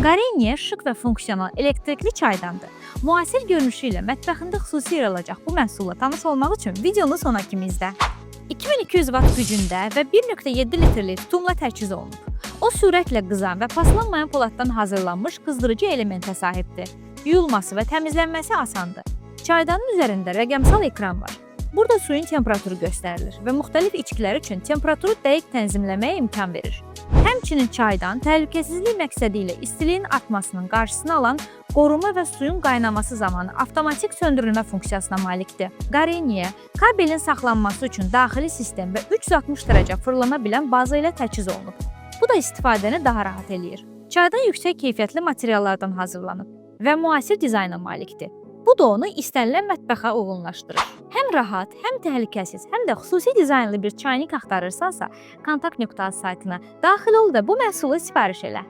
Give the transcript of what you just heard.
Garenier şık və funksional elektrikli çaydandır. Müasir görünüşü ilə mətbəxində xüsusi yer alacaq bu məhsulla tanış olmaq üçün videonu sona kimi izlə. 2200 watt gücündə və 1.7 litrlik tutumla təchiz olunub. O sürətlə qızan və paslanmayan poladdan hazırlanmış qızdırıcı elementə sahibdir. Yuyulması və təmizlənməsi asandır. Çaydanın üzərində rəqəmsal ekran var. Burada suyun temperaturu göstərilir və müxtəlif içkilər üçün temperaturu dəqiq tənzimləməyə imkan verir. Həmçinin çaydan təhlükəsizlik məqsədi ilə istiliyin artmasının qarşısını alan qoruma və suyun qaynaması zamanı avtomatik söndürülmə funksiyasına malikdir. Garenier kabelin saxlanması üçün daxili sistem və 360 dərəcə fırlana bilən baza ilə təchiz olunub. Bu da istifadəni daha rahat eləyir. Çaydan yüksək keyfiyyətli materiallardan hazırlanıb və müasir dizayna malikdir. Bu da onu istənilən mətbəxə uyğunlaşdırır. Həm rahat, həm təhlükəsiz, həm də xüsusi dizaynlı bir çaynik axtarırsansa, kontakt nöqtəsi saytına daxil ol da bu məhsulu sifariş elə.